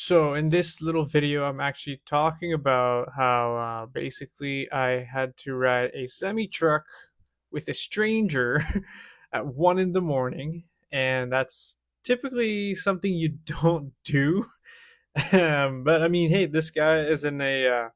So in this little video, I'm actually talking about how basically I had to ride a semi truck with a stranger at 1 in the morning, and that's typically something you don't do. But I mean, hey, this guy is in a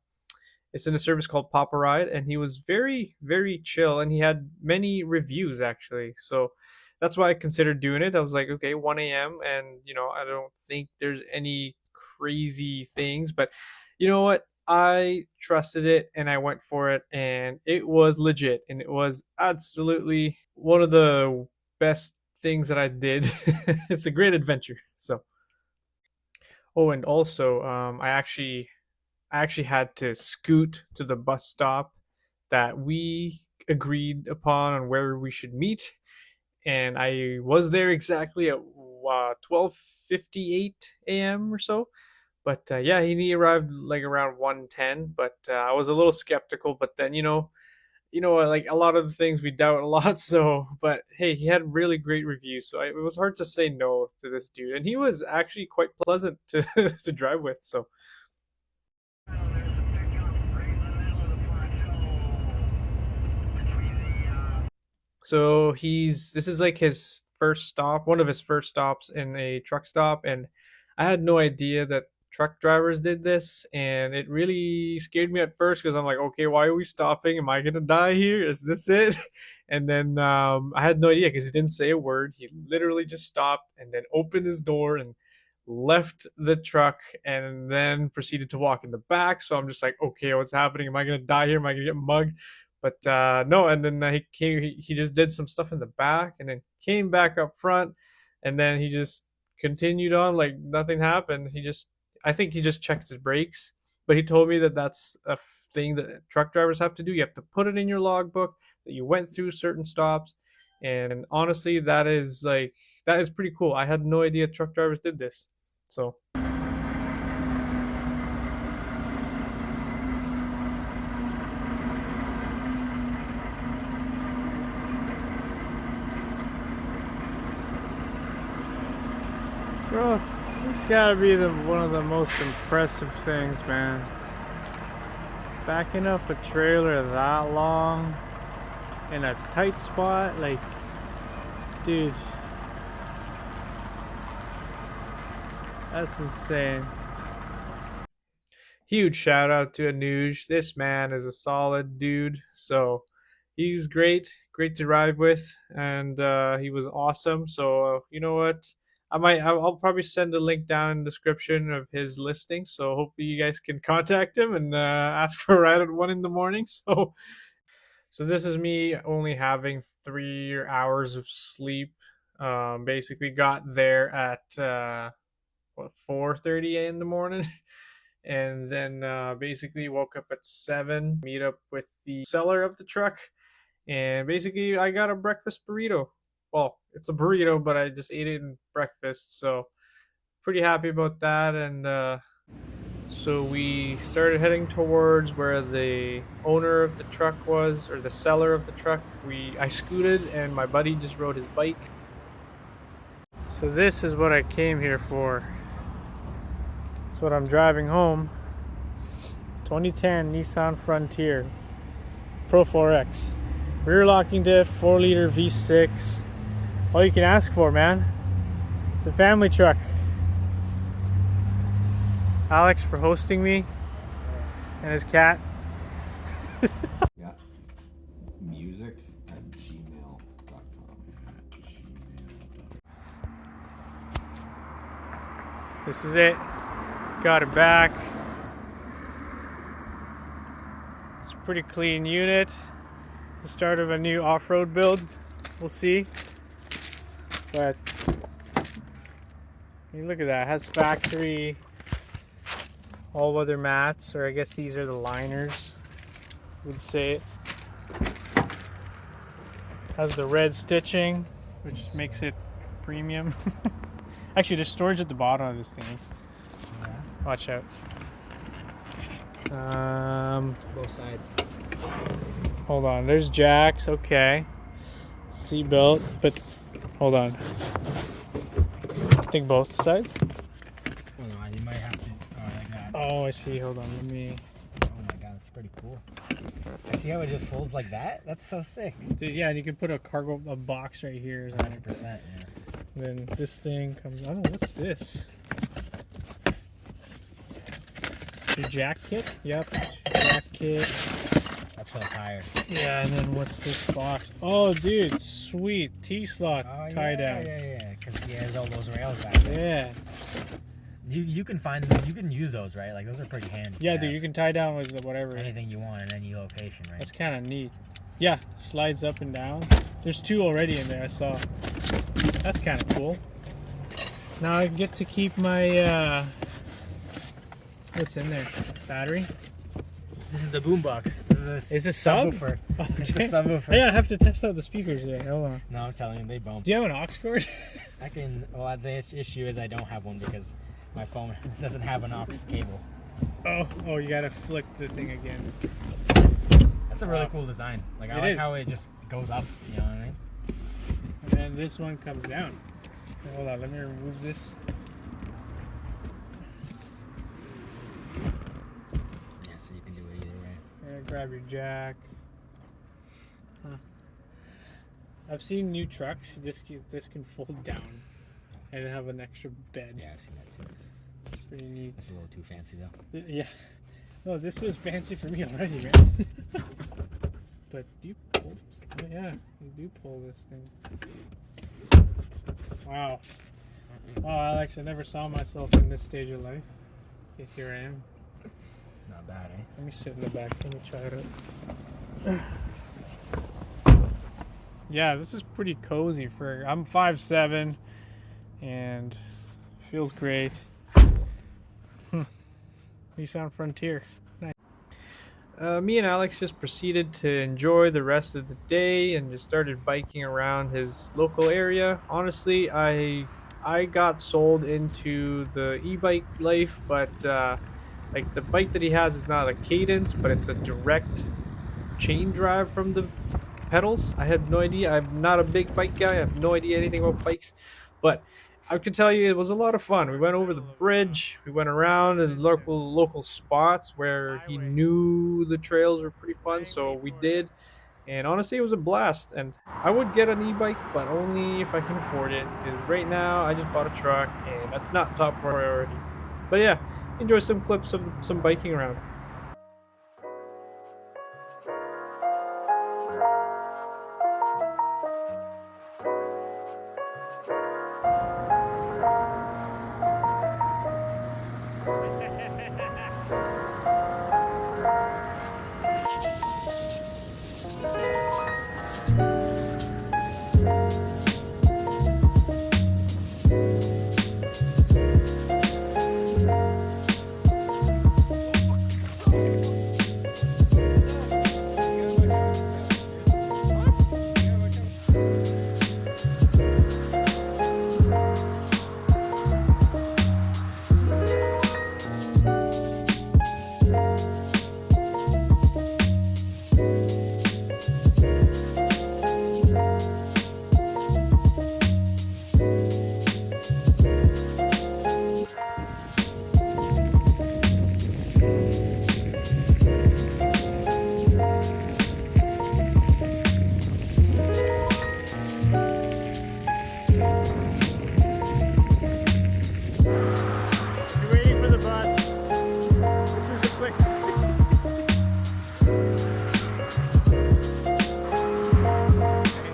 it's in a service called Papa Ride, and he was very, very chill, and he had many reviews actually. So that's why I considered doing it. I was like, okay, 1 a.m. and I don't think there's any crazy things, but you know what? I trusted it and I went for it, and it was legit, and it was absolutely one of the best things that I did. It's a great adventure. So, oh, and also, I actually had to scoot to the bus stop that we agreed upon on where we should meet, and I was there exactly at 12:58 a.m. or so. But yeah, he arrived like around 1:10. But I was a little skeptical. But then like a lot of the things we doubt a lot. So, but hey, he had really great reviews, so it was hard to say no to this dude, and he was actually quite pleasant to to drive with. So. So this is like his first stop, one of his first stops in a truck stop, and I had no idea that truck drivers did this, and it really scared me at first because I'm like, okay, why are we stopping? Am I gonna die here? Is this it? And then I had no idea because he didn't say a word. He literally just stopped and then opened his door and left the truck and then proceeded to walk in the back. So I'm just like, okay, what's happening? Am I gonna die here? Am I gonna get mugged? But no, and then he came. He just did some stuff in the back, and then came back up front, and then he just continued on like nothing happened. I think he just checked his brakes, but he told me that that's a thing that truck drivers have to do. You have to put it in your logbook that you went through certain stops, and honestly, that is pretty cool. I had no idea truck drivers did this. So. Bro, this gotta be one of the most impressive things, man. Backing up a trailer that long in a tight spot, like, dude, that's insane. Huge shout out to Anuj. This man is a solid dude. So he's great to ride with, and he was awesome. So you know what? I'll probably send a link down in the description of his listing. So hopefully you guys can contact him and ask for a ride at 1 in the morning. So this is me only having 3 hours of sleep. Basically got there at 4:30 in the morning. And then basically woke up at 7, meet up with the seller of the truck, and basically I got a breakfast burrito. Well, it's a burrito, but I just ate it in breakfast, so pretty happy about that. And so we started heading towards where the owner of the truck was, or the seller of the truck. I scooted, and my buddy just rode his bike. So this is what I came here for. That's what I'm driving home. 2010 Nissan Frontier Pro 4X. Rear locking diff, 4-liter V6. All you can ask for, man. It's a family truck. Alex for hosting me and his cat. Yeah. Music at gmail.com. This is it. Got it back. It's a pretty clean unit. The start of a new off-road build. We'll see. But I mean, look at that. It has factory all-weather mats, or I guess these are the liners. Would say it. Has the red stitching, which makes it premium. Actually, there's storage at the bottom of this thing. Yeah. Watch out. Both sides. Hold on. There's jacks. Okay. Seatbelt. But hold on. I think both sides. Well, know. You might have to. Oh, like that. Oh, I see. Hold on. Let me. Oh my god, that's pretty cool. I see how it just folds like that. That's so sick. Yeah, and you can put a box right here. 100%. Yeah. Then this thing comes. Oh, what's this? It's your jack kit. Yep. Jack kit. That's for the tire. Yeah, and then what's this box? Oh, dude, sweet T-slot tie downs. Yeah. Because he has all those rails back there. Yeah. You can find you can use those, right? Like those are pretty handy. Yeah, dude, you can tie down with whatever. Anything you want in any location, right? That's kind of neat. Yeah, slides up and down. There's 2 already in there, I saw. That's kind of cool. Now I get to keep my, what's in there? Battery? This is the boombox. This is Is it sub? subwoofer. Oh, It's a subwoofer. Yeah, I have to test out the speakers there. Hold on. No, I'm telling you, they bump. Do you have an aux cord? I can. Well, the issue is I don't have one because my phone doesn't have an aux cable. Oh, you gotta flick the thing again. That's a really cool design. Like I It like is. how it just goes up. You know what I mean? And then this one comes down. Hold on, let me remove this. Yeah, so you can do it either way. Grab your jack. Huh. I've seen new trucks. This can fold down and have an extra bed. Yeah, I've seen that too. It's pretty neat. That's a little too fancy though. Yeah. No, this is fancy for me already, man. But do you pull? Oh, yeah, you do pull this thing. Wow. Wow, Alex, I never saw myself in this stage of life. Yet here I am. Not bad, eh? Let me sit in the back. Let me try it out. Yeah, this is pretty cozy for. I'm 5'7", and feels great. Nissan Frontier. Nice. Me and Alex just proceeded to enjoy the rest of the day and just started biking around his local area. Honestly, I got sold into the e-bike life, but like the bike that he has is not a cadence, but it's a direct chain drive from the pedals. I had no idea. I'm not a big bike guy. I have no idea anything about bikes, but I can tell you it was a lot of fun. We went over the bridge. We went around in local spots where he knew the trails were pretty fun, so we did. And honestly, it was a blast. And I would get an e-bike, but only if I can afford it. Because right now, I just bought a truck, and that's not top priority. But yeah, enjoy some clips of some biking around.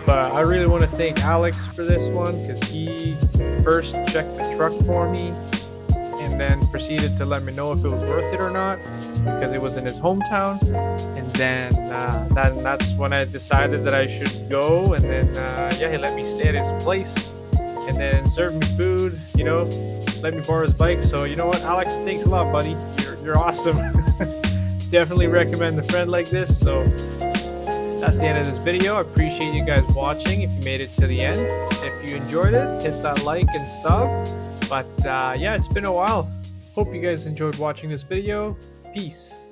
But I really want to thank Alex for this one because he first checked the truck for me and then proceeded to let me know if it was worth it or not because it was in his hometown. And then that's when I decided that I should go. And then yeah, he let me stay at his place and then served me food, you know, let me borrow his bike. So you know what, Alex, thanks a lot, buddy. You're awesome. Definitely recommend a friend like this. So that's the end of this video. I appreciate you guys watching if you made it to the end. If you enjoyed it, hit that like and sub. But yeah, it's been a while. Hope you guys enjoyed watching this video. Peace.